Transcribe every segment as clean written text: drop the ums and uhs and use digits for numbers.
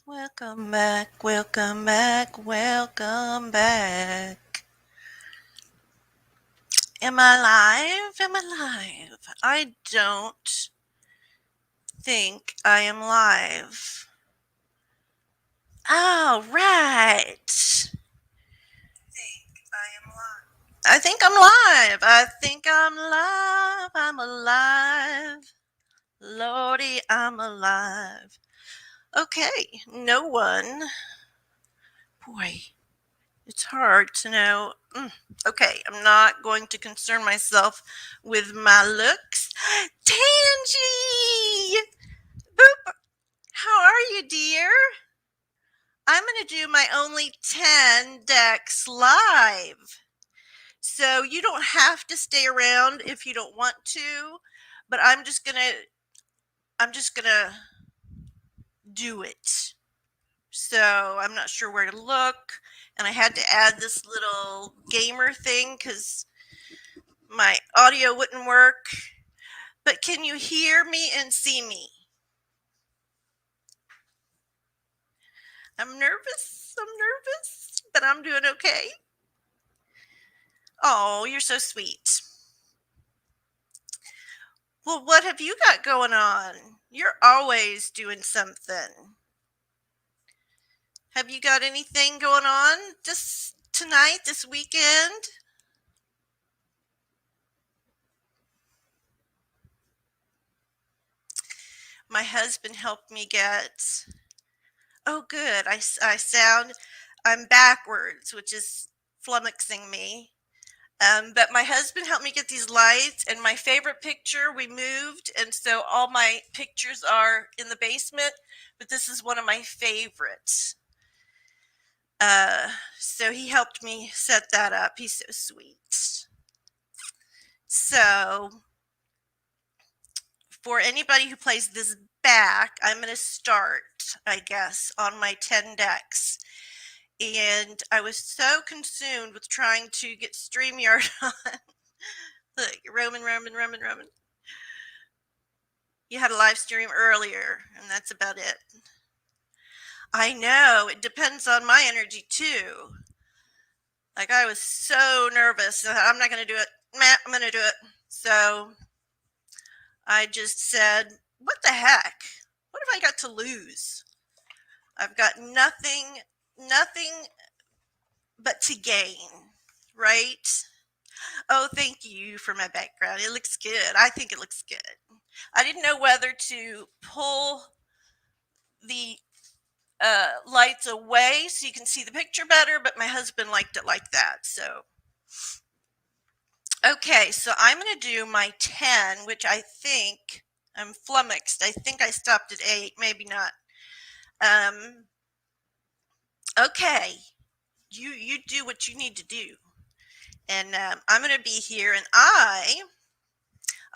Welcome back, welcome back, welcome back. Am I live? Am I live? I don't think I am live. Oh, right. I think I'm live. I think I'm live. I'm alive. Lordy, I'm alive. Okay, no one. Boy, it's hard to know. Okay, I'm not going to concern myself with my looks. Tangy! Boop! How are you, dear? I'm going to do my only 10 decks live. So you don't have to stay around if you don't want to, but I'm just going to do it. So I'm not sure where to look, and I had to add this little gamer thing cuz my audio wouldn't work. But can you hear me and see me? I'm nervous, but I'm doing okay. Oh, you're so sweet. Well, what have you got going on? You're always doing something. Have you got anything going on this weekend? My husband helped me get. Oh, good. I'm backwards, which is flummoxing me. But my husband helped me get these lights, and my favorite picture, we moved, and so all my pictures are in the basement, but this is one of my favorites. So he helped me set that up. He's so sweet. So, for anybody who plays this back, I'm going to start, I guess, on my 10 decks. And I was so consumed with trying to get StreamYard on. Look, Roman. You had a live stream earlier, and that's about it. I know, it depends on my energy too. Like, I was so nervous. I'm not going to do it. I'm going to do it. So I just said, what the heck? What have I got to lose? I've got nothing but to gain, right? Oh, thank you for my background. It looks good. I think it looks good. I didn't know whether to pull the lights away so you can see the picture better, but my husband liked it like that. So, okay, so I'm going to do my 10, which I think I'm flummoxed. I think I stopped at 8, maybe not. Um, okay, you do what you need to do. And I'm going to be here, and I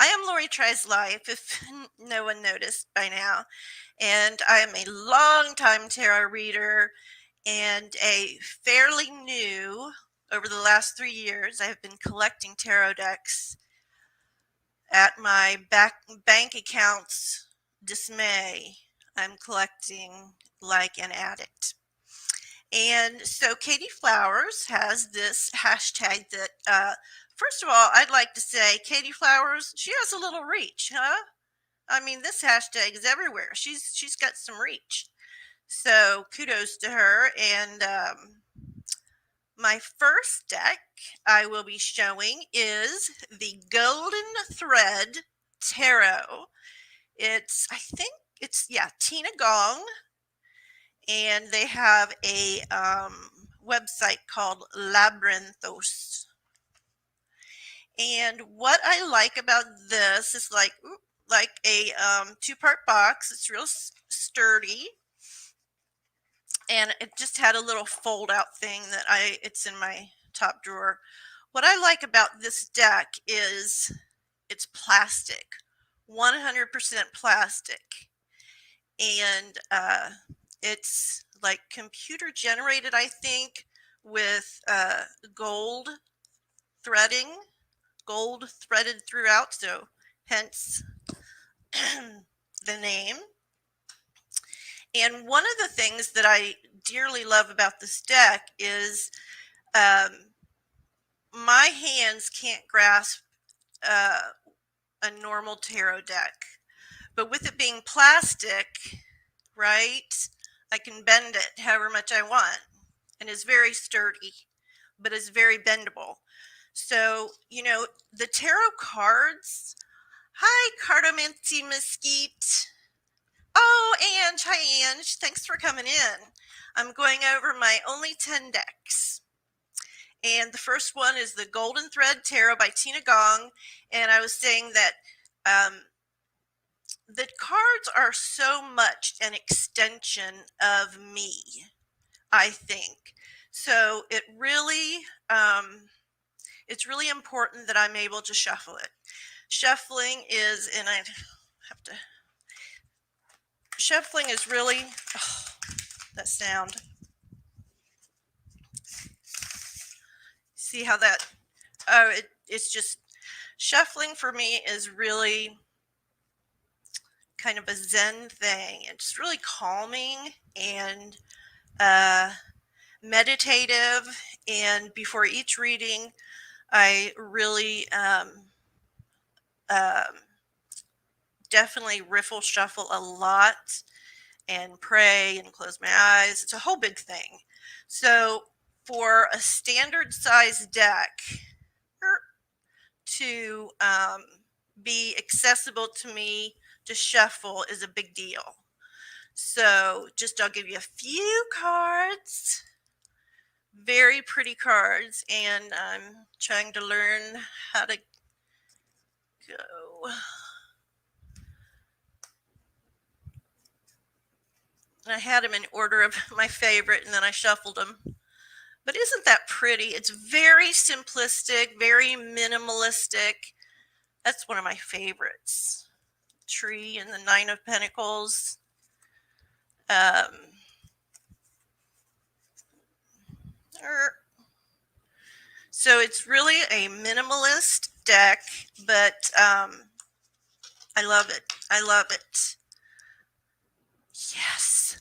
am Lori Tries Life, if no one noticed by now, and I am a long-time tarot reader and a fairly new, over the last 3 years, I have been collecting tarot decks at my bank account's dismay. I'm collecting like an addict. And so Katey Flowers has this hashtag that, first of all, I'd like to say, Katey Flowers, she has a little reach, huh? I mean, this hashtag is everywhere. She's got some reach. So kudos to her. And my first deck I will be showing is the Golden Thread Tarot. I think yeah, Tina Gong, and they have a website called Labyrinthos. And what I like about this is like a two-part box. It's real sturdy, and it just had a little fold-out thing that it's in my top drawer. What I like about this deck is it's plastic, 100% plastic, and it's like computer generated, I think, with gold threading, gold threaded throughout, so hence the name. And one of the things that I dearly love about this deck is um, my hands can't grasp uh, a normal tarot deck. But with it being plastic, right, I can bend it however much I want. And it's very sturdy, but it's very bendable. So, the tarot cards. Hi, Cardomancy Mesquite. Oh, Ange. Hi, Ange. Thanks for coming in. I'm going over my only 10 decks. And the first one is the Golden Thread Tarot by Tina Gong. And I was saying that the cards are so much an extension of me, I think. So it's really important that I'm able to shuffle it. Shuffling is, and I have to, shuffling is really, oh, that sound. See how that, it's just, shuffling for me is really kind of a Zen thing. It's really calming and meditative. And before each reading, I really definitely riffle shuffle a lot and pray and close my eyes. It's a whole big thing. So for a standard size deck to be accessible to me to shuffle is a big deal. So I'll give you a few cards. Very pretty cards, and I'm trying to learn how to go. And I had them in order of my favorite, and then I shuffled them. But isn't that pretty? It's very simplistic, very minimalistic. That's one of my favorites. Tree and the Nine of Pentacles. So it's really a minimalist deck, but I love it. I love it. Yes.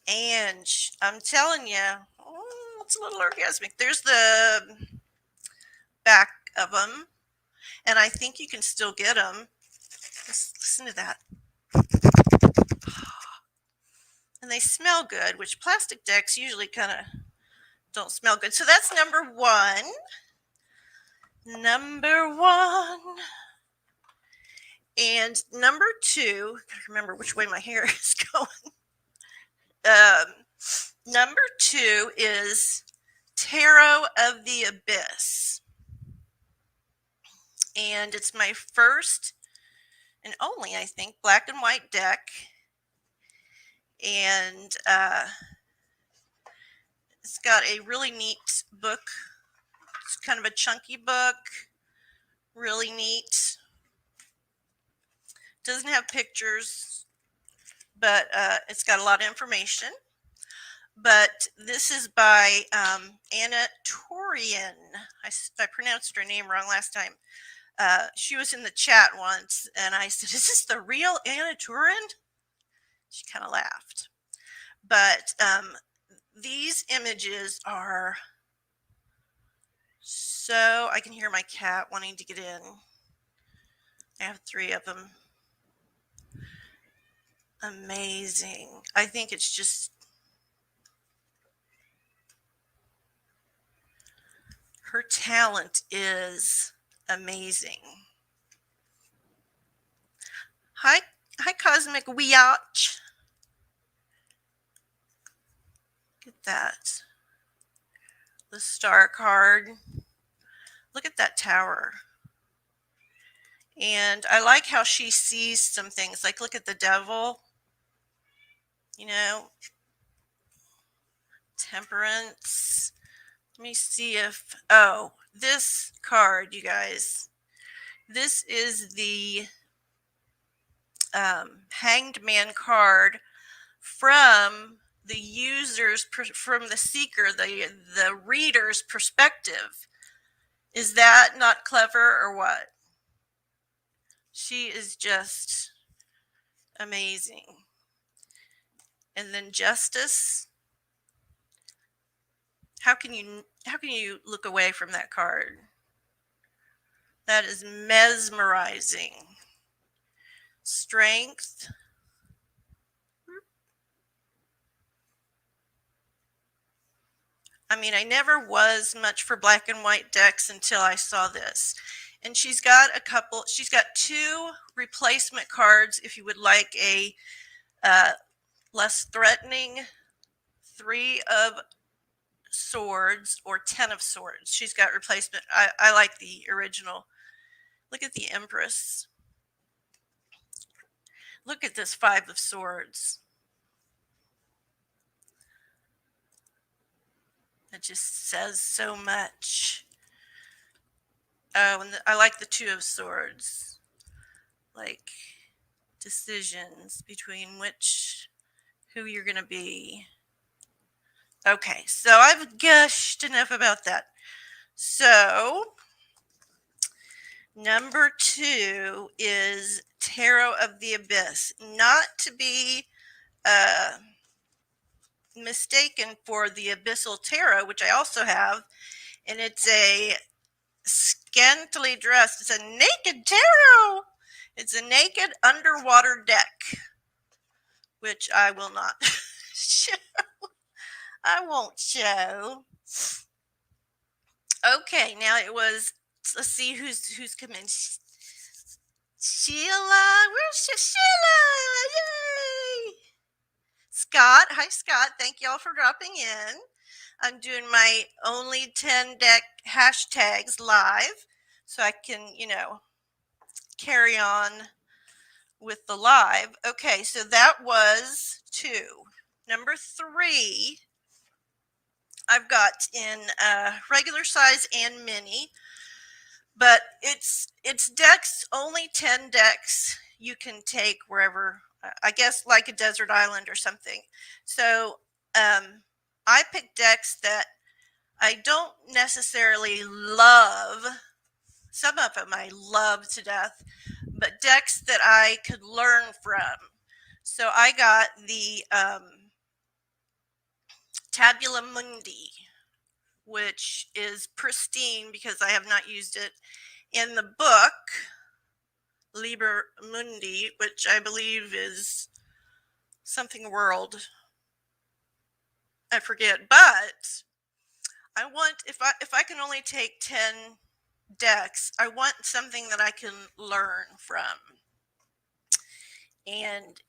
And I'm telling you, it's a little orgasmic. There's the back of them, and I think you can still get them. Listen to that. And they smell good, which plastic decks usually kind of don't smell good. So that's number one. Number one. And number two, I gotta remember which way my hair is going. Number two is Tarot of the Abyss. And it's my first and only, I think, black and white deck. And it's got a really neat book. It's kind of a chunky book. Really neat. Doesn't have pictures, but it's got a lot of information. But this is by Anna Torian. I pronounced her name wrong last time. She was in the chat once, and I said, "Is this the real Anna Torian?" She kind of laughed. But these images are so, I can hear my cat wanting to get in. I have 3 of them. Amazing. I think it's just, her talent is amazing. Hi, Cosmic Weotch. Look at that. The Star card. Look at that tower. And I like how she sees some things. Like, look at the devil. Temperance. Let me see if, this card, you guys. This is the Hanged Man card from the user's, from the seeker, the reader's perspective. Is that not clever or what? She is just amazing. And then Justice. How can you look away from that card? That is mesmerizing. Strength. I mean, I never was much for black and white decks until I saw this. And she's got two replacement cards if you would like a less threatening 3 of Swords or 10 of Swords. She's got replacement. I like the original. Look at the Empress. Look at this 5 of Swords. It just says so much. Oh, and I like the 2 of Swords. Like decisions between who you're going to be. Okay, so I've gushed enough about that. So, number 2 is Tarot of the Abyss. Not to be mistaken for the Abyssal Tarot, which I also have. And it's a scantily dressed, it's a naked tarot. It's a naked underwater deck, which I will not show. I won't show. Okay, now it was, let's see who's come in. Sheilah, where's Sheilah? Yay! Scott, hi Scott, thank y'all for dropping in. I'm doing my only 10 deck hashtags live so I can, carry on with the live. Okay, so that was 2. Number 3, I've got in regular size and mini, but it's decks, only 10 decks you can take wherever, I guess like a desert island or something. So I picked decks that I don't necessarily love. Some of them I love to death, but decks that I could learn from. So I got the Tabula Mundi, which is pristine because I have not used it. In the book, Liber Mundi, which I believe is something world, I forget, but I want, if I can only take 10 decks, I want something that I can learn from. And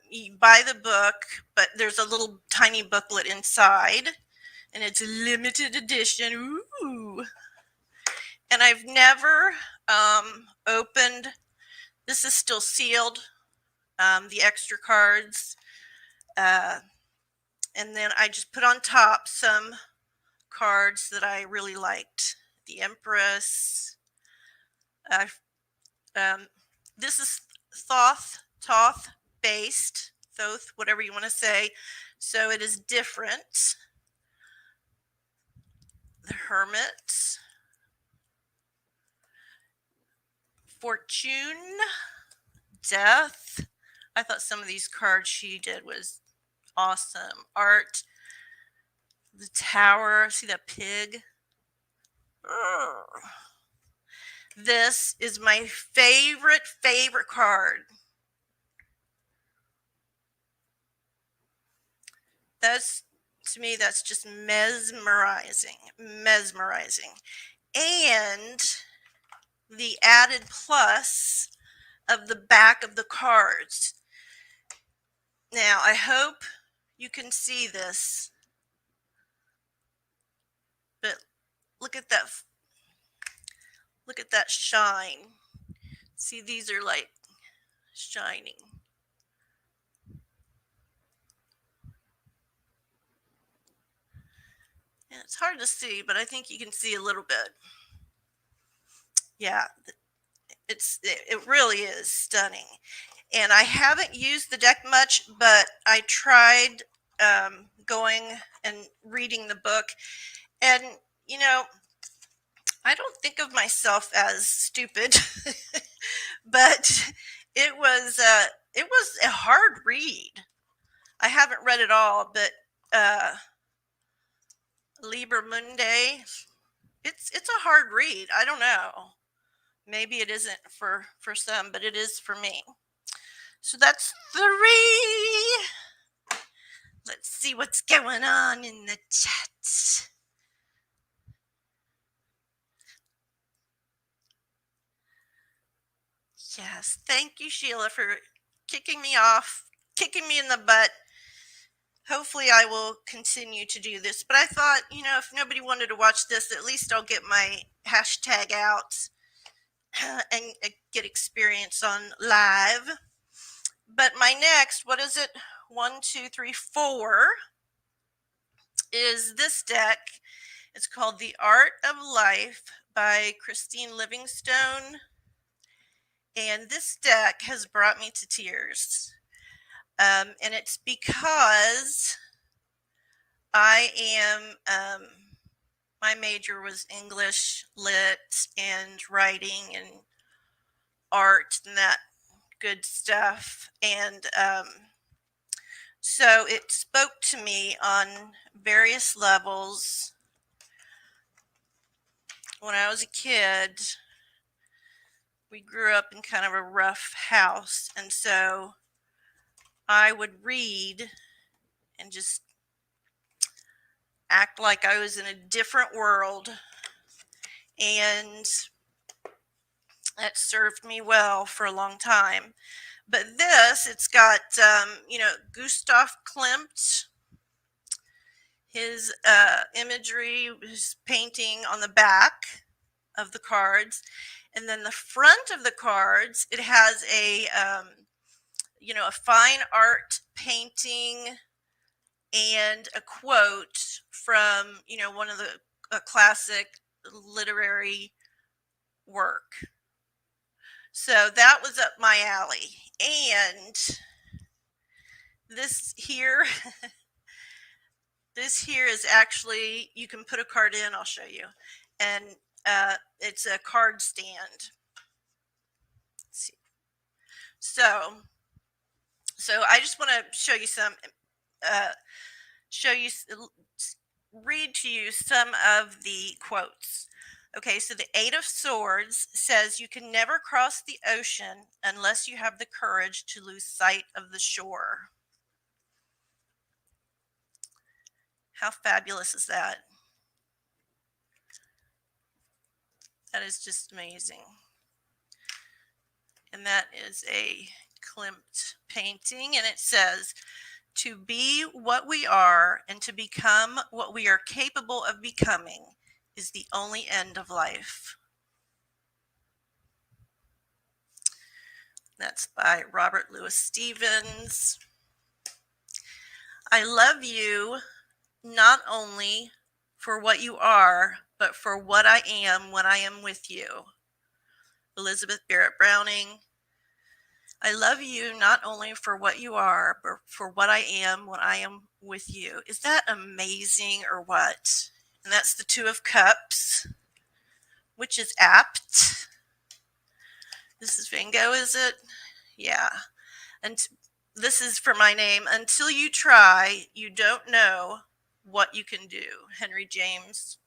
you buy the book, but there's a little tiny booklet inside, and it's a limited edition. Ooh! And I've never opened. This is still sealed. The extra cards, and then I just put on top some cards that I really liked. The Empress. This is Thoth based, Thoth, whatever you want to say. So it is different. The Hermit. Fortune. Death. I thought some of these cards she did was awesome. Art. The Tower. See that pig? Urgh. This is my favorite card. To me, that's just mesmerizing. And the added plus of the back of the cards. Now, I hope you can see this, but look at that shine. See, these are like shining. And it's hard to see, but I think you can see a little bit. Yeah, it really is stunning. And I haven't used the deck much, but I tried going and reading the book. And, I don't think of myself as stupid, but it was a hard read. I haven't read it all, but Liber Mundi, it's a hard read. I don't know. Maybe it isn't for some, but it is for me. So that's 3. Let's see what's going on in the chat. Yes, thank you, Sheilah, for kicking me in the butt. Hopefully I will continue to do this, but I thought, if nobody wanted to watch this, at least I'll get my hashtag out and get experience on live. But my next, what is it? 1, 2, 3, 4 is this deck. It's called The Art of Life by Christine Livingstone. And this deck has brought me to tears. And it's because I am, my major was English, lit, and writing, and art, and that good stuff. And so it spoke to me on various levels. When I was a kid, we grew up in kind of a rough house, and so I would read and just act like I was in a different world, and that served me well for a long time. But it's got, Gustav Klimt, his imagery, his painting on the back of the cards. And then the front of the cards, it has a fine art painting and a quote from, one of a classic literary work. So that was up my alley. And this here, is actually, you can put a card in, I'll show you. And it's a card stand. Let's see. So I just want to show you read to you some of the quotes. Okay, so the 8 of Swords says you can never cross the ocean unless you have the courage to lose sight of the shore. How fabulous is that? That is just amazing. And that is a Klimt painting, and it says, to be what we are and to become what we are capable of becoming is the only end of life. That's by Robert Louis Stevens. I love you not only for what you are, but for what I am when I am with you. Elizabeth Barrett Browning. I love you not only for what you are, but for what I am when I am with you. Is that amazing or what? And that's the 2 of Cups, which is apt. This is Van Gogh, is it? Yeah. And this is for my name. Until you try, you don't know what you can do. Henry James.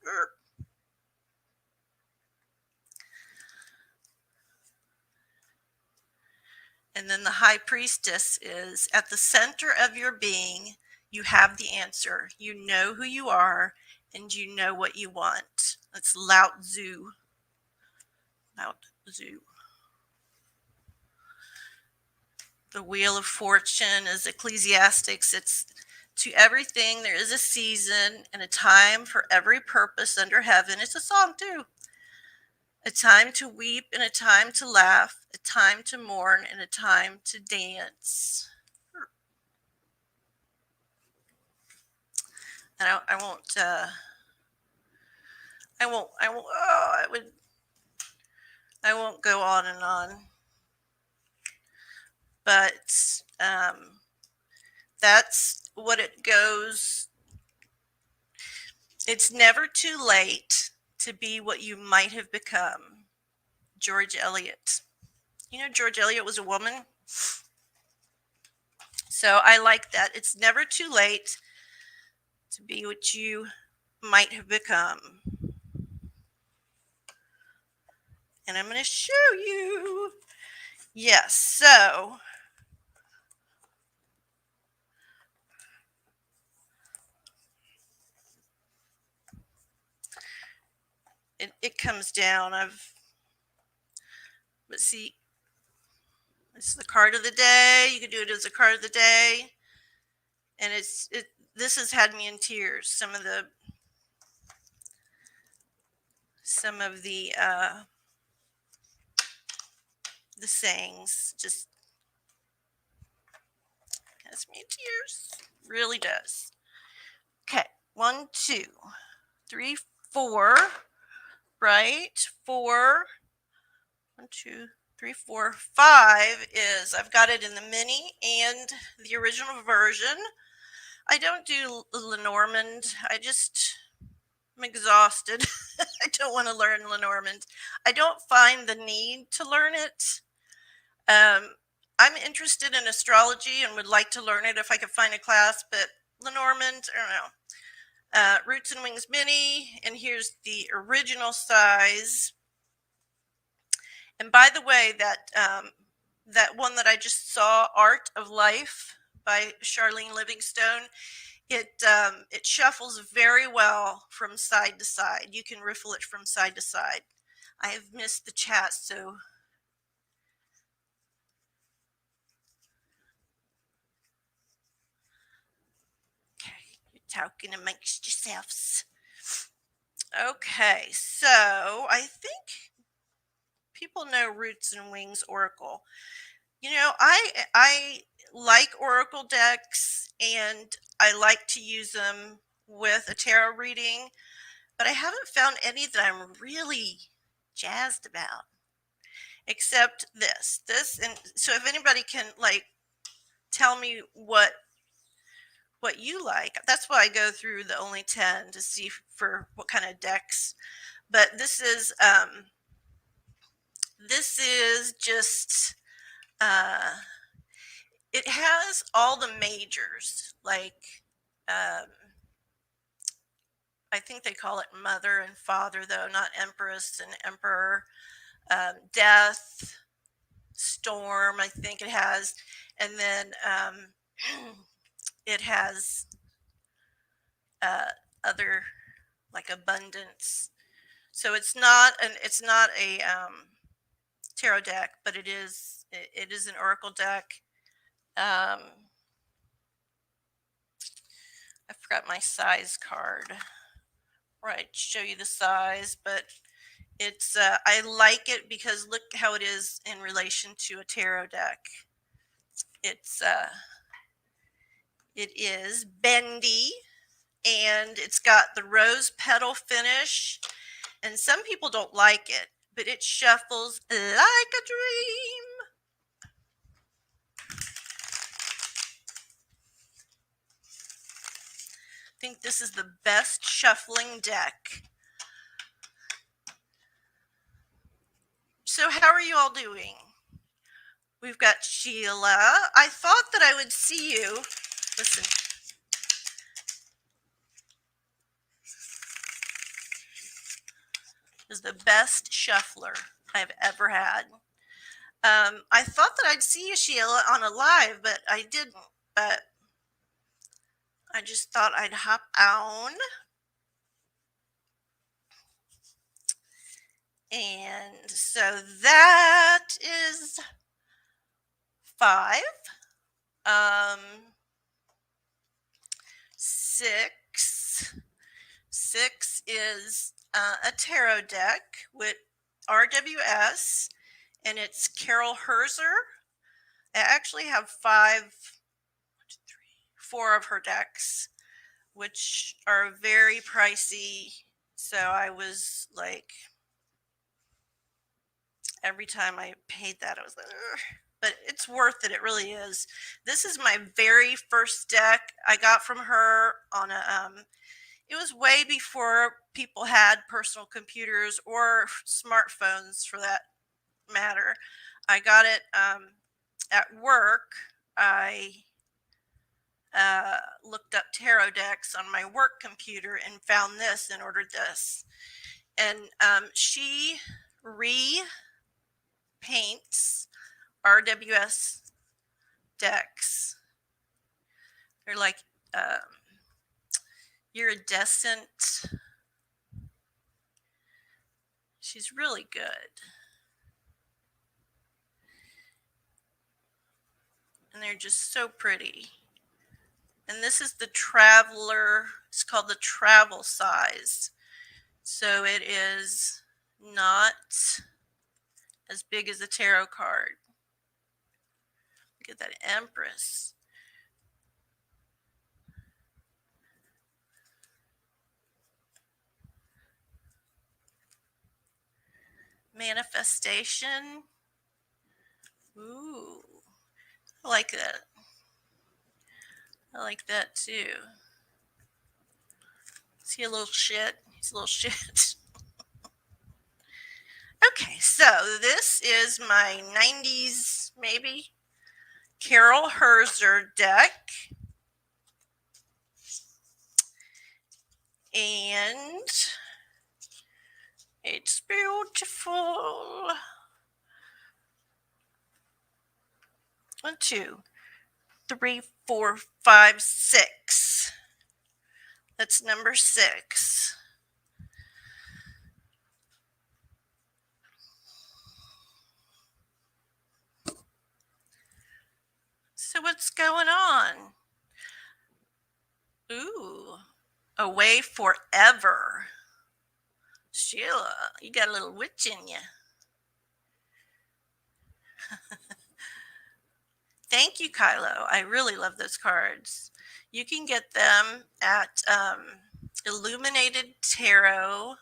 And then the High Priestess is, at the center of your being, you have the answer. You know who you are, and you know what you want. That's Lao Tzu. Lao Tzu. The Wheel of Fortune is Ecclesiastics. It's, to everything there is a season and a time for every purpose under heaven. It's a song too. A time to weep and a time to laugh, a time to mourn and a time to dance. And I won't go on and on. But that's what it goes. It's never too late to be what you might have become. George Eliot. You know, George Eliot was a woman. So I like that. It's never too late to be what you might have become. And I'm going to show you. Yes, so it comes down. Let's see, it's the card of the day. You can do it as a card of the day. And this has had me in tears. Some of the sayings just has me in tears. Really does. Okay, 1, 2, 3, 4. Right, 4. 1, 2, 3, 4, 5 is I've got it in the mini and the original version. I don't do Lenormand. I'm exhausted. I don't want to learn Lenormand. I don't find the need to learn it. I'm interested in astrology and would like to learn it if I could find a class, but Lenormand, I don't know. Roots and Wings Mini, and here's the original size. And by the way, that one that I just saw, Art of Life by Charlene Livingstone, it shuffles very well from side to side. You can riffle it from side to side. I have missed the chat, so okay, you're talking amongst yourselves. Okay, so I think people know Roots and Wings Oracle. You know, I like Oracle decks and I like to use them with a tarot reading, but I haven't found any that I'm really jazzed about. Except this, and so if anybody can like tell me what you like, that's why I go through the only 10 to see for what kind of decks. But this is just it has all the majors, like I think they call it Mother and Father, though, not Empress and Emperor. Death, Storm, I think it has, and then it has other like Abundance. So it's not a tarot deck, but it is an oracle deck. I forgot my size card. Right, show you the size, but it's I like it because look how it is in relation to a tarot deck. It's it is bendy and it's got the rose petal finish, and some people don't like it, but it shuffles like a dream. I think this is the best shuffling deck. So how are you all doing? We've got Sheilah. I thought that I would see you. Listen. Is the best shuffler I've ever had. I thought that I'd see you, Sheilah, on a live, but I didn't. But I just thought I'd hop on. And so that is 5. 6. 6 is a tarot deck with RWS, and it's Carol Herzer. I actually have 4 of her decks, which are very pricey. So I was like, every time I paid that, I was like, ugh. But it's worth it. It really is. This is my very first deck I got from her on a. It was way before people had personal computers or smartphones, for that matter. I got it at work. I looked up tarot decks on my work computer and found this and ordered this. And she repaints RWS decks. They're like iridescent. She's really good. And they're just so pretty. And this is the traveler. It's called the travel size. So it is not as big as a tarot card. Look at that Empress. Manifestation. Ooh, I like that. I like that too. Is he a little shit? He's a little shit. Okay, so this is my 90s, maybe, Carol Herzer deck. And it's beautiful. 1, 2, 3, 4, 5, 6. That's number 6. So what's going on? Ooh, away forever. Sheilah, you got a little witch in you. Thank you, Kylo. I really love those cards. You can get them at Illuminated Tarot.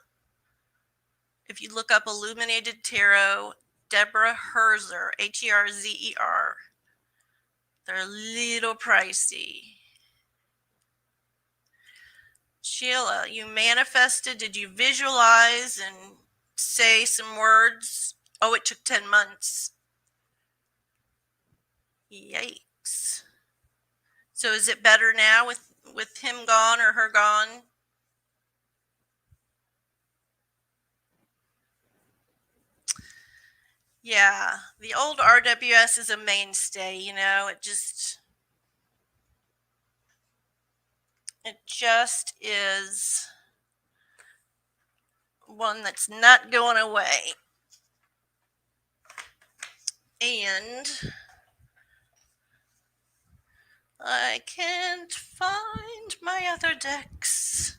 If you look up Illuminated Tarot, Deborah Herzer, Herzer. They're a little pricey. Sheilah, you manifested. Did you visualize and say some words? Oh, it took 10 months. Yikes. So is it better now with him gone or her gone? Yeah, the old RWS is a mainstay, you know, it just is one that's not going away. And I can't find my other decks.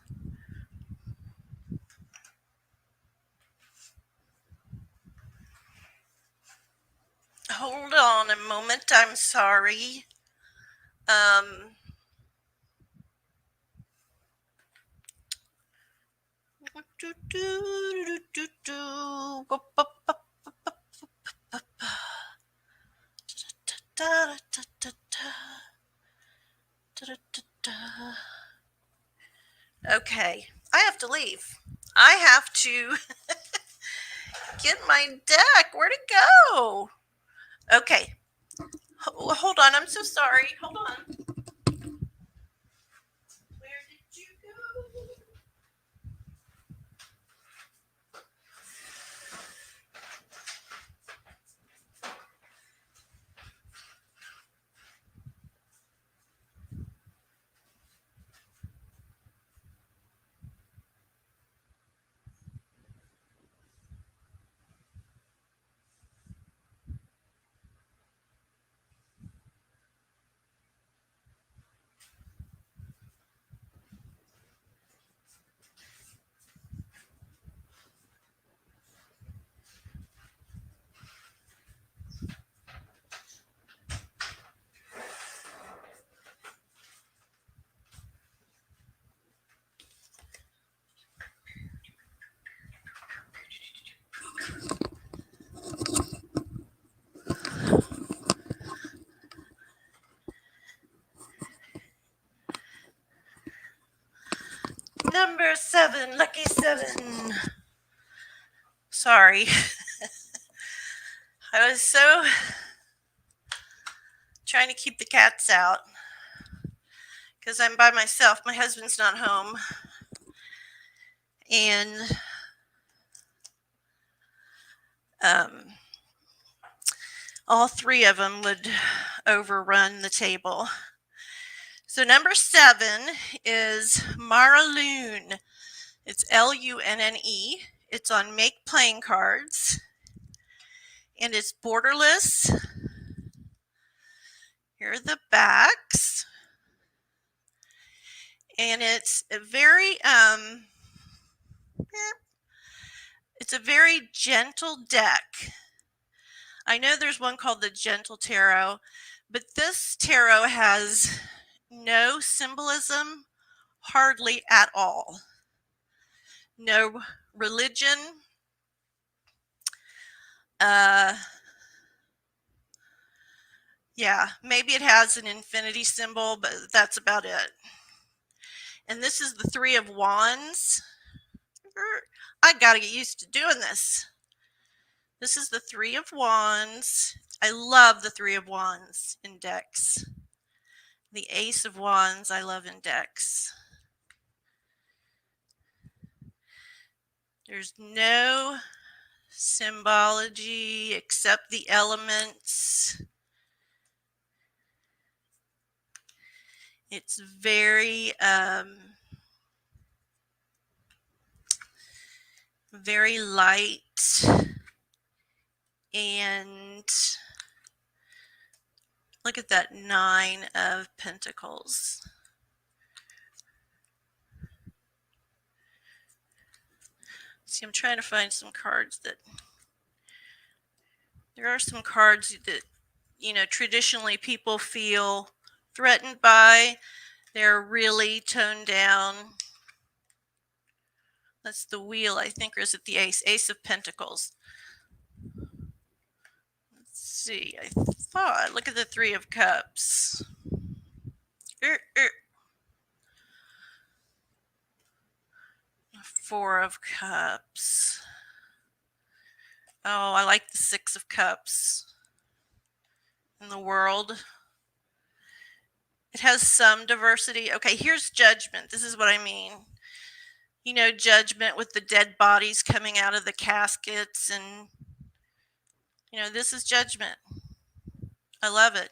Hold on a moment, I'm sorry. Okay, I have to leave. I have to get my deck. Where'd it go? Okay. Hold on. I'm so sorry. Hold on. Where did you go? Number 7, lucky 7. Sorry. I was so trying to keep the cats out. because I'm by myself. My husband's not home. And all three of them would overrun the table. So number 7 is Maralune. It's Lunne. It's on Make Playing Cards. And it's borderless. Here are the backs. And it's a very gentle deck. I know there's one called the Gentle Tarot, but this tarot has no symbolism, hardly at all. No religion. Yeah, maybe it has an infinity symbol, but that's about it. And this is the Three of Wands. I gotta get used to doing this. This is the Three of Wands. I love the Three of Wands in decks. The Ace of Wands I love in decks. There's no symbology except the elements. It's very very light, and look at that 9 of Pentacles. See, I'm trying to find some cards that, there are some cards that, you know, traditionally people feel threatened by. They're really toned down. That's the Wheel, I think, or is it the Ace? Ace of Pentacles. Let's see, I thought, look at the Three of Cups. Four of Cups. Oh, I like the Six of Cups in the World. It has some diversity. Okay, here's Judgment. This is what I mean. You know, Judgment with the dead bodies coming out of the caskets, and, you know, this is Judgment. I love it.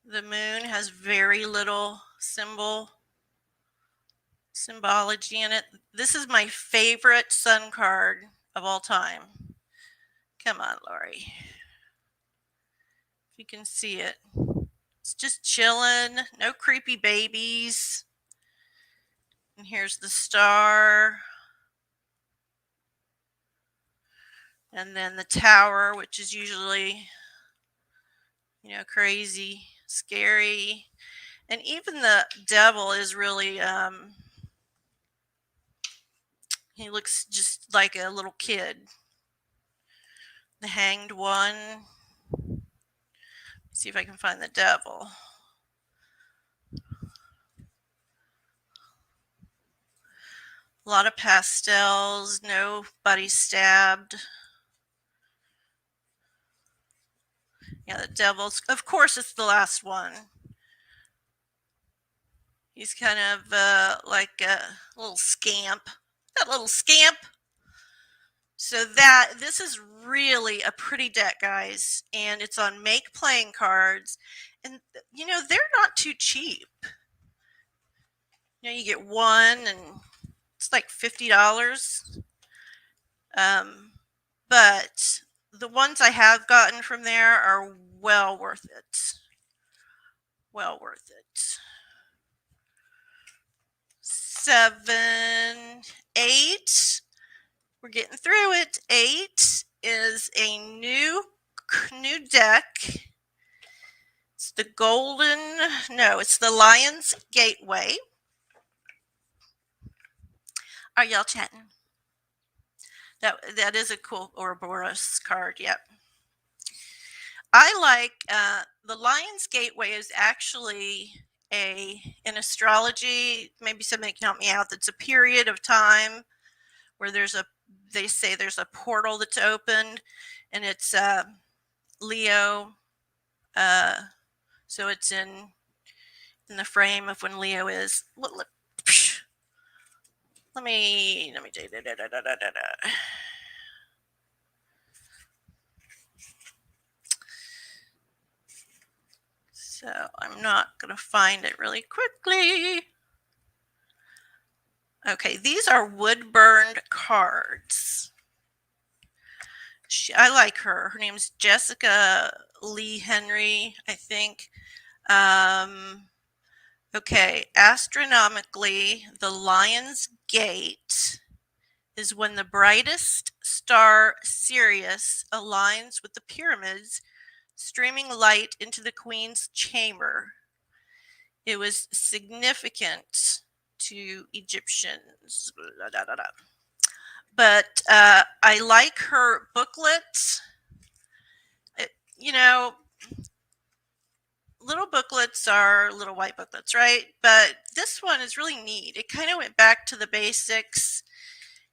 The Moon has very little symbology in it. This is my favorite Sun card of all time. Come on, Lori. If you can see it. It's just chilling. No creepy babies. And here's the Star. And then the Tower, which is usually, you know, crazy, scary. And even the Devil is really, he looks just like a little kid. The Hanged One. See if I can find the Devil. A lot of pastels, nobody stabbed. Yeah, the Devil's, of course, it's the last one. He's kind of like a little scamp. That little scamp. So this is really a pretty deck, guys, and it's on Make Playing Cards, and you know, they're not too cheap. You know, you get one and it's like $50. But the ones I have gotten from there are well worth it. Well worth it. 7, 8. We're getting through it. 8 is a new deck. It's the it's the Lion's Gateway. Are y'all chatting? That is a cool Ouroboros card, yep. I like the Lion's Gateway is actually in astrology, maybe somebody can help me out, that's a period of time where they say there's a portal that's opened, and it's Leo, so it's in in the frame of when Leo is. Let me do. So I'm not going to find it really quickly. Okay, these are wood-burned cards. I like her. Her name's Jessica Lee Henry, I think. Okay, astronomically, the Lion's Gate is when the brightest star Sirius aligns with the pyramids, streaming light into the Queen's chamber. It was significant to Egyptians. Blah, blah, blah, blah. But I like her booklets. You know, little booklets are little white booklets, right? But this one is really neat. It kind of went back to the basics,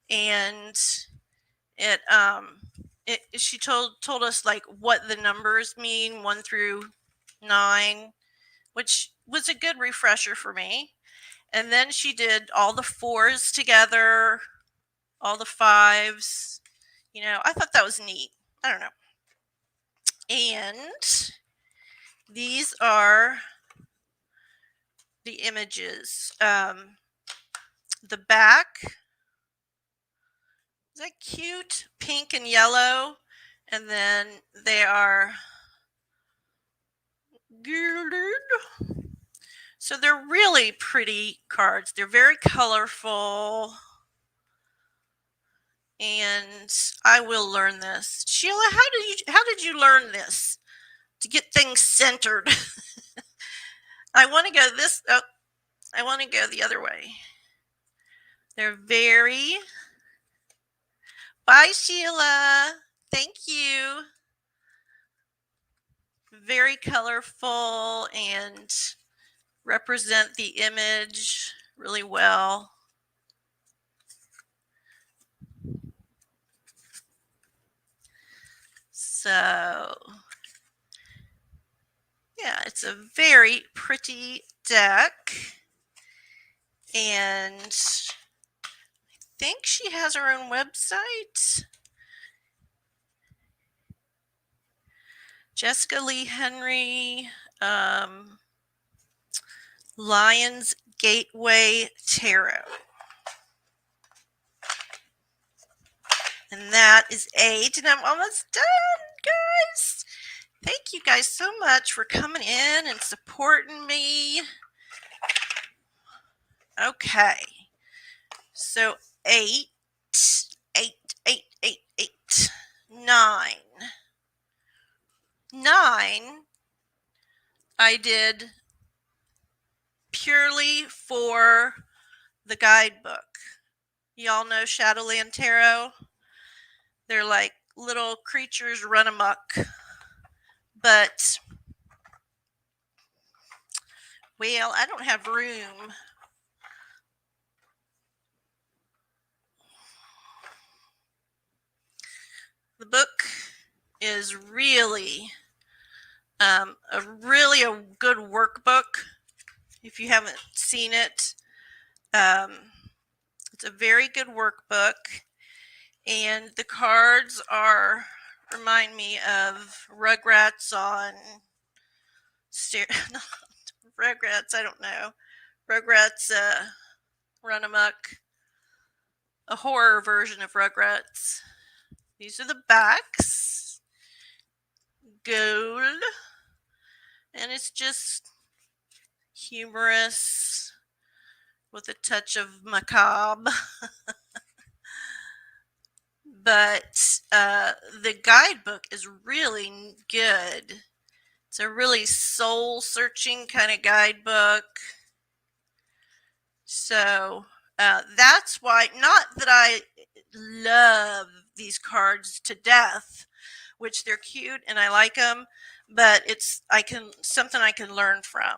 and she told us like what the numbers mean, 1 through 9, which was a good refresher for me. And then she did all the 4s together, all the 5s. I thought that was neat. I don't know. And these are the images. The back, is that cute? Pink and yellow. And then they are gilded. So they're really pretty cards. They're very colorful. And I will learn this. Sheilah, how did you learn this to get things centered? I want to go this. Oh, I want to go the other way. They're very. Bye, Sheilah. Thank you. Very colorful and represent the image really well. So, yeah, it's a very pretty deck. And I think she has her own website. Jessica Lee Henry, Lion's Gateway Tarot. And that is 8, and I'm almost done, guys. Thank you guys so much for coming in and supporting me. Okay. So 8, 8, 8, 8, 8, 9. 9, I did purely for the guidebook. Y'all know Shadowland Tarot? They're like little creatures run amok. But, well, I don't have room. The book is really a good workbook. If you haven't seen it, it's a very good workbook, and the cards remind me of Rugrats on Rugrats. I don't know. Rugrats Run Amok, a horror version of Rugrats. These are the backs. Gold. And it's just humorous with a touch of macabre. But the guidebook is really good. It's a really soul-searching kind of guidebook. So that's why, not that I love these cards to death, which they're cute and I like them, but it's something I can learn from.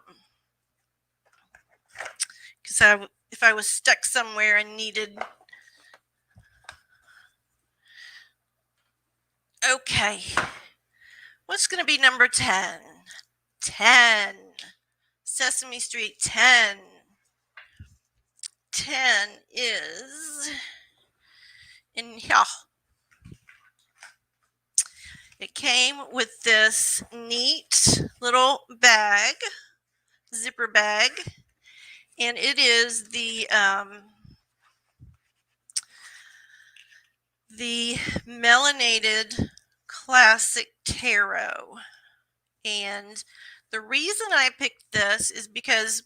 Because if I was stuck somewhere and needed. Okay, what's going to be number 10? 10. Sesame Street 10. 10 is in here. It came with this neat little bag, zipper bag, and it is the Melanated Classic Tarot. And the reason I picked this is because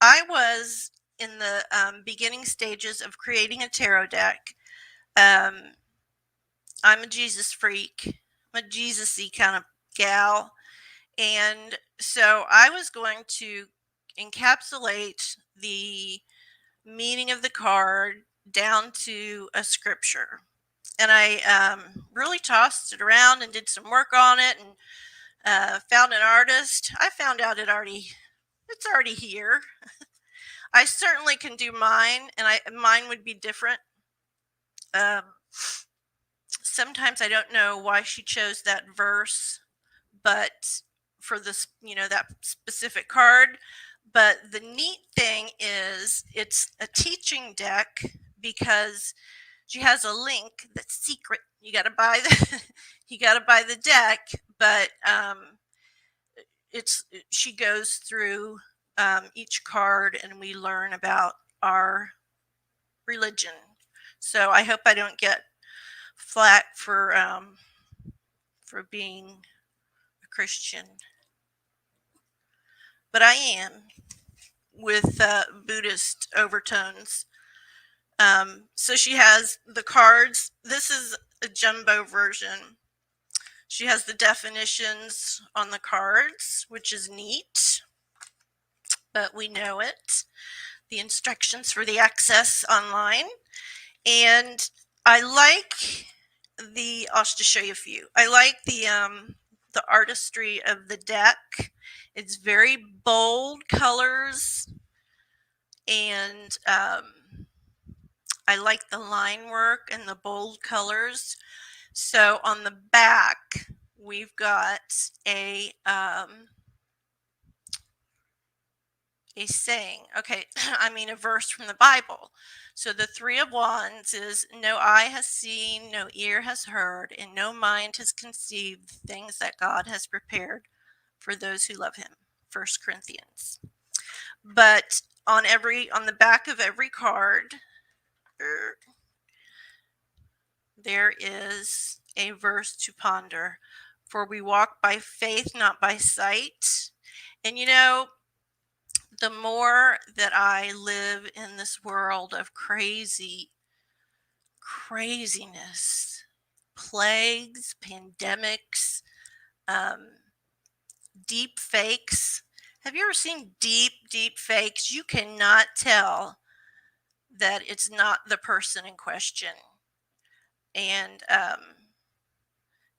I was in the beginning stages of creating a tarot deck. I'm a Jesus freak. I'm a Jesus-y kind of gal. And so I was going to encapsulate the meaning of the card down to a scripture. And I really tossed it around and did some work on it, and found an artist. I found out it's already here. I certainly can do mine, and mine would be different. Um, Sometimes I don't know why she chose that verse, but for this, that specific card. But the neat thing is it's a teaching deck because she has a link that's secret. You got to buy the deck, but she goes through each card, and we learn about our religion. So I hope I don't get flack for being a Christian, but I am, with Buddhist overtones. So she has the cards. This is a jumbo version. She has the definitions on the cards, which is neat, but we know it. The instructions for the access online. And I like I'll just show you a few. I like the artistry of the deck. It's very bold colors, and I like the line work and the bold colors. So on the back, we've got a saying. Okay, a verse from the Bible. So the Three of Wands is, no eye has seen, no ear has heard, and no mind has conceived the things that God has prepared for those who love him. 1 Corinthians. But on the back of every card, there is a verse to ponder. For we walk by faith, not by sight. And the more that I live in this world of craziness, plagues, pandemics, deep fakes. Have you ever seen deep fakes? You cannot tell that it's not the person in question. And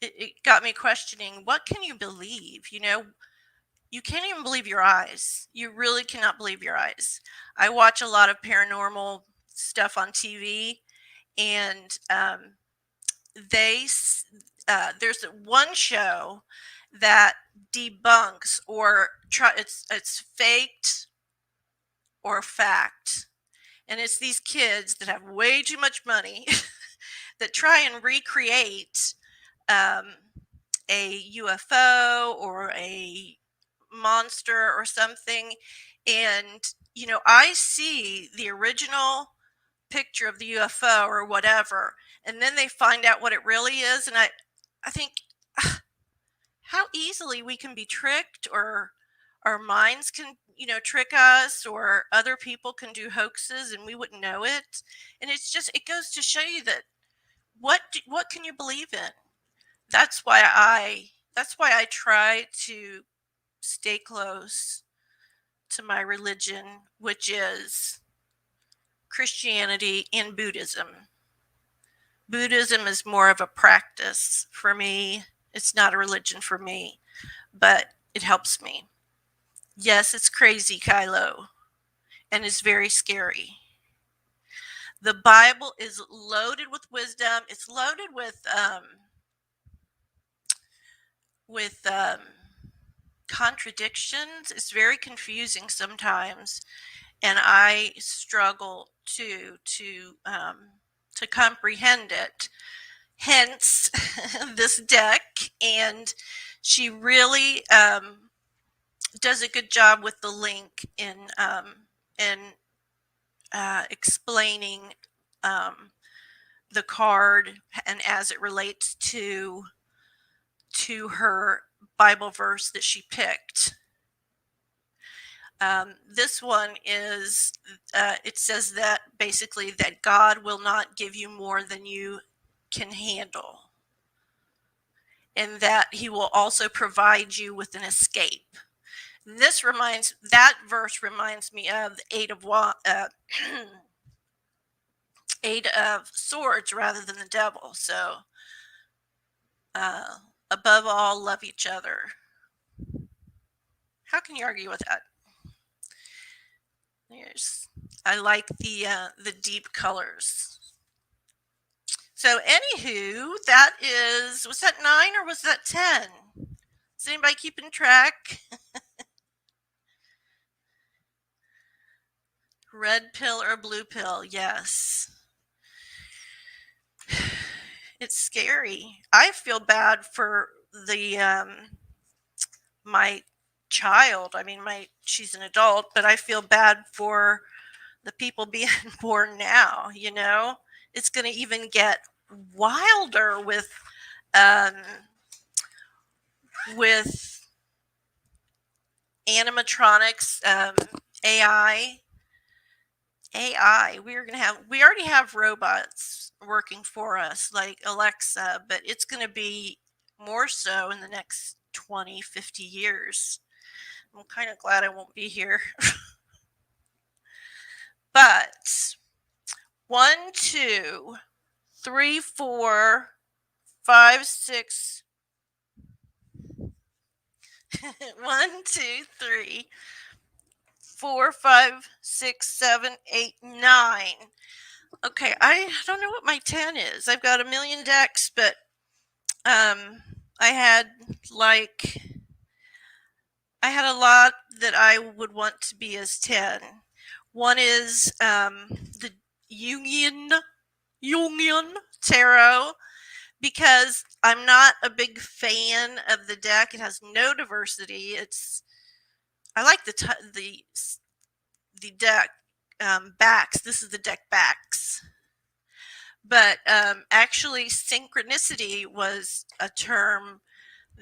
it got me questioning, what can you believe? You can't even believe your eyes. You really cannot believe your eyes. I watch a lot of paranormal stuff on TV, and there's one show that debunks or it's faked or fact, and it's these kids that have way too much money that try and recreate a UFO or a monster or something. And I see the original picture of the UFO or whatever, and then they find out what it really is, and I think how easily we can be tricked, or our minds can trick us, or other people can do hoaxes and we wouldn't know it. And it goes to show you that what can you believe in. That's why I try to stay close to my religion, which is Christianity and Buddhism. Buddhism is more of a practice for me. It's not a religion for me, but it helps me. Yes, it's crazy, Kylo, and it's very scary. The Bible is loaded with wisdom. It's loaded with contradictions. It's very confusing sometimes, and I struggle to comprehend it. Hence, this deck, and she really does a good job with the link in explaining the card and as it relates to her Bible verse that she picked. This one is, it says that basically that God will not give you more than you can handle, and that he will also provide you with an escape. That verse reminds me of the Eight of Swords rather than the Devil. So, above all, love each other. How can you argue with that? I like the deep colors. So, anywho, was that 9 or was that 10? Is anybody keeping track? Red pill or blue pill? Yes. It's scary. I feel bad for my child. I mean, she's an adult, but I feel bad for the people being born now. It's going to even get wilder um, with animatronics, AI. We already have robots working for us like Alexa, but it's going to be more so in the next 20, 50 years. I'm kind of glad I won't be here. But 1, 2, 3, 4, 5, 6. 1, 2, 3, 4, 5, 6, 7, 8, 9. Okay, I don't know what my 10 is. I've got a million decks, but I had a lot that I would want to be as 10. One is the Jungian Tarot, because I'm not a big fan of the deck. It has no diversity. I like the deck backs. This is the deck backs. But actually, synchronicity was a term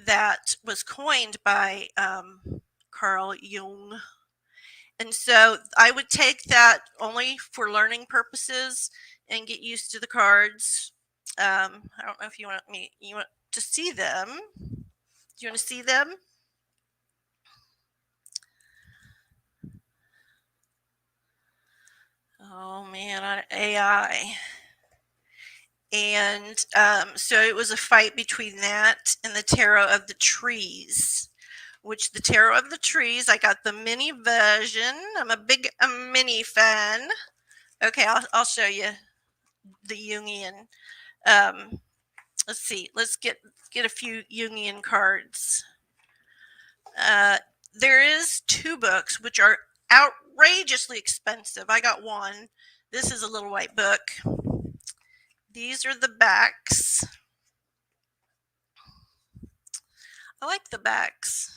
that was coined by Carl Jung. And so I would take that only for learning purposes and get used to the cards. I don't know if you want to see them. Do you want to see them? Oh man, on AI. And so it was a fight between that and the Tarot of the Trees, which the Tarot of the Trees, I got the mini version. I'm a mini fan. Okay, I'll show you the Jungian. Let's see. Let's get a few Jungian cards. There is 2 books which are outrageously expensive. I got one. This is a little white book. These are the backs. I like the backs.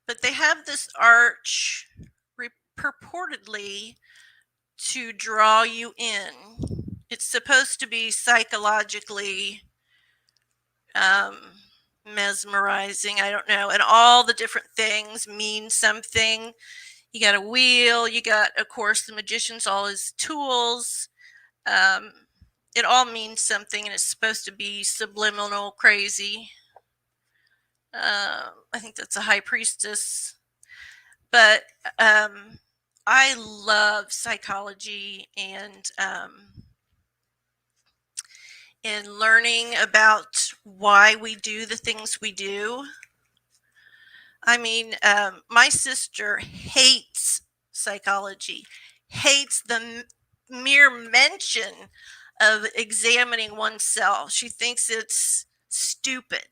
But they have this arch purportedly to draw you in. It's supposed to be psychologically mesmerizing. I don't know. And all the different things mean something. You got a wheel. You got, of course, the magician's all his tools. It all means something, and it's supposed to be subliminal crazy. I think that's a high priestess. But I love psychology and learning about why we do the things we do. I mean, my sister hates psychology, hates the mere mention of examining oneself. She thinks it's stupid.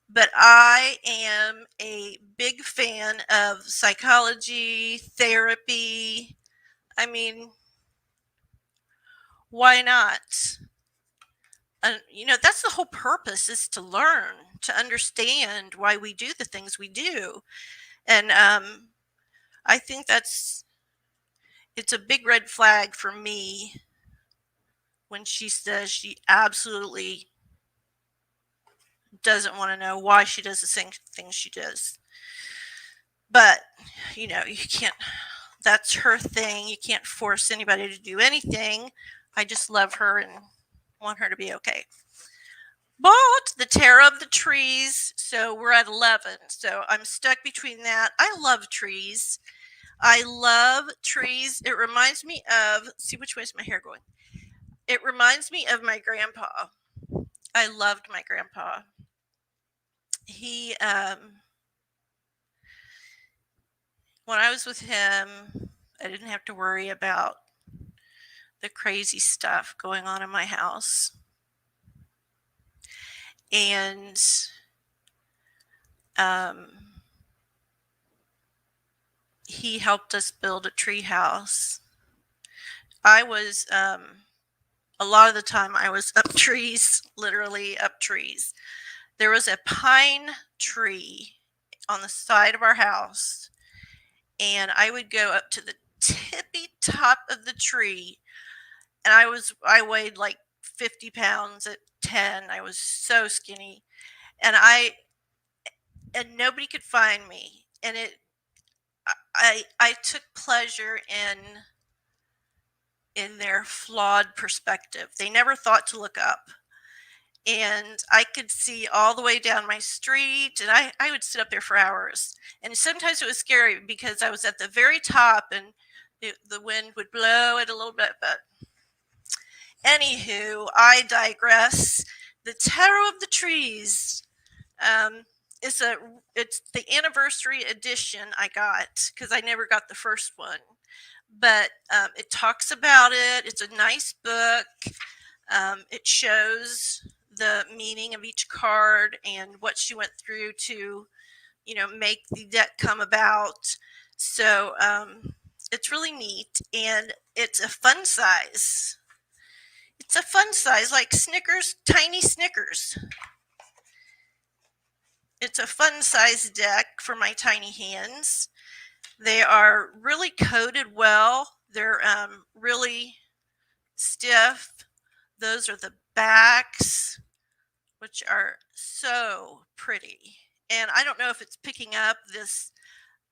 But I am a big fan of psychology, therapy. I mean, why not? And that's the whole purpose, is to learn, to understand why we do the things we do. And I think it's a big red flag for me when she says she absolutely doesn't want to know why she does the same things she does. But you can't, that's her thing. You can't force anybody to do anything. I just love her and want her to be okay. But the Tarot of the Trees, so we're at 11. So I'm stuck between that. I love trees. I love trees. It reminds me of, see, which way is my hair going? It reminds me of my grandpa. I loved my grandpa. He, when I was with him, I didn't have to worry about the crazy stuff going on in my house. And he helped us build a tree house. I was, a lot of the time, I was up trees, literally up trees. There was a pine tree on the side of our house, and I would go up to the tippy top of the tree, and I weighed like 50 pounds at 10. I was so skinny, and nobody could find me. And I took pleasure in their flawed perspective. They never thought to look up. And I could see all the way down my street, and I would sit up there for hours. And sometimes it was scary because I was at the very top, and the wind would blow it a little bit. But anywho, I digress. The Tarot of the Trees. It's the anniversary edition I got, because I never got the first one. But it talks about it. It's a nice book. It shows the meaning of each card and what she went through to, make the deck come about. So it's really neat, and it's a fun size. It's a fun size, like Snickers, tiny Snickers. It's a fun size deck for my tiny hands. They are really coated well. They're really stiff. Those are the backs, which are so pretty. And I don't know if it's picking up this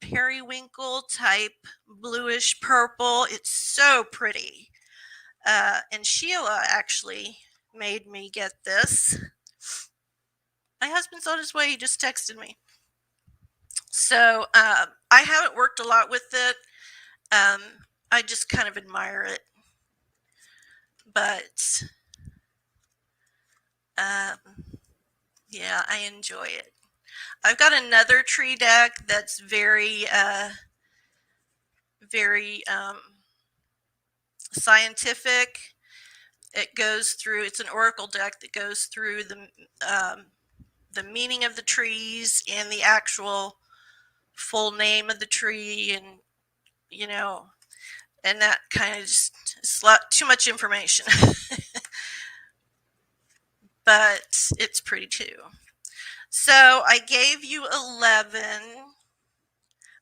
periwinkle type bluish purple. It's so pretty. And Sheilah actually made me get this. My husband's on his way. He just texted me. So I haven't worked a lot with it. I just kind of admire it. But yeah, I enjoy it. I've got another tree deck that's very scientific. It's an oracle deck that goes through the meaning of the trees and the actual full name of the tree, and and that kind of just is a lot too much information. But it's pretty too. So I gave you 11.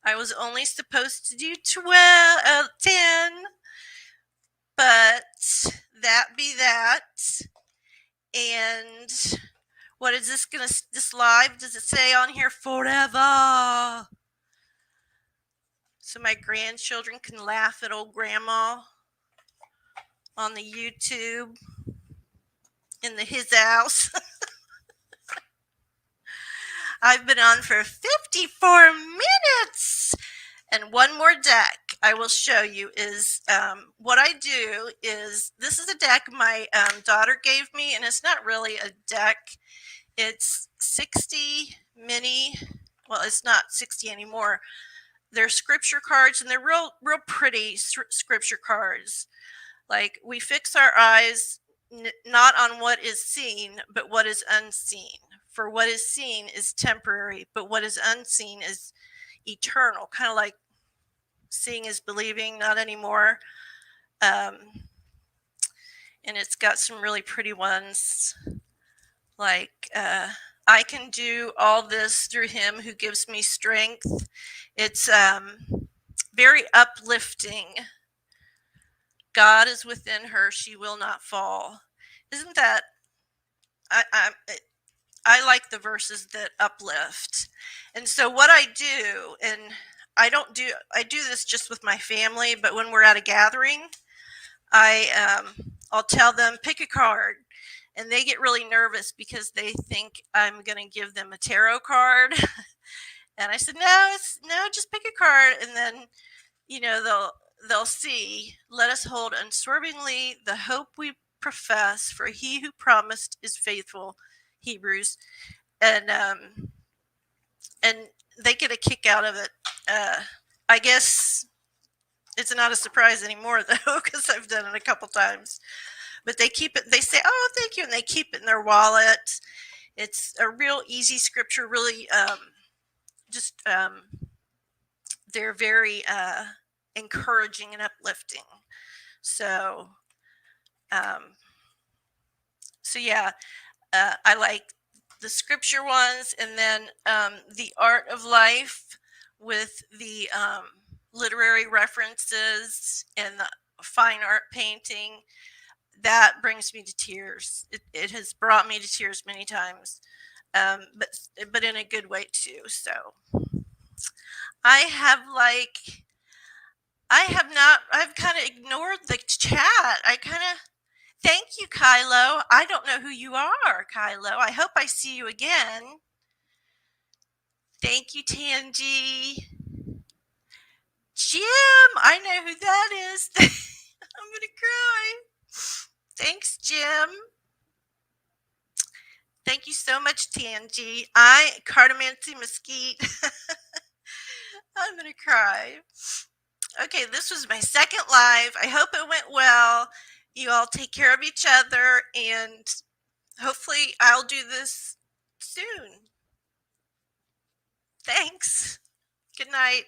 I was only supposed to do 10, but that be that. And what is this live? Does it say on here forever? So my grandchildren can laugh at old grandma on the YouTube in his house. I've been on for 54 minutes. And one more deck I will show you is what I do is, this is a deck my daughter gave me, and it's not really a deck. It's 60 mini, well, it's not 60 anymore. They're scripture cards, and they're real pretty scripture cards. Like, we fix our eyes not on what is seen, but what is unseen. For what is seen is temporary, but what is unseen is eternal. Kind of like seeing is believing, not anymore. And it's got some really pretty ones, like I can do all this through him who gives me strength. It's very uplifting. God is within her, she will not fall. Isn't that, I, I, I like the verses that uplift. And so what I do, and I do this just with my family, but when we're at a gathering, I'll tell them, pick a card. And they get really nervous because they think I'm going to give them a tarot card. And I said, no, just pick a card. And then, they'll see, let us hold unswervingly the hope we profess, for he who promised is faithful, Hebrews. And they get a kick out of it. I guess it's not a surprise anymore though, because I've done it a couple times. But they keep it. They say, "Oh, thank you," and they keep it in their wallet. It's a real easy scripture. Really, just they're very encouraging and uplifting. So, um, so yeah, I like the scripture ones, and then the art of life with the literary references and the fine art painting. That brings me to tears. It has brought me to tears many times, but in a good way too. So I have I've kind of ignored the chat. Thank you, Kylo. I don't know who you are, Kylo. I hope I see you again. Thank you, Tangi. Jim, I know who that is. I'm gonna cry. Thanks, Jim. Thank you so much, Tangi. Cardamancy Mesquite. I'm gonna cry. Okay, this was my second live. I hope it went well. You all take care of each other, and hopefully I'll do this soon. Thanks. Good night.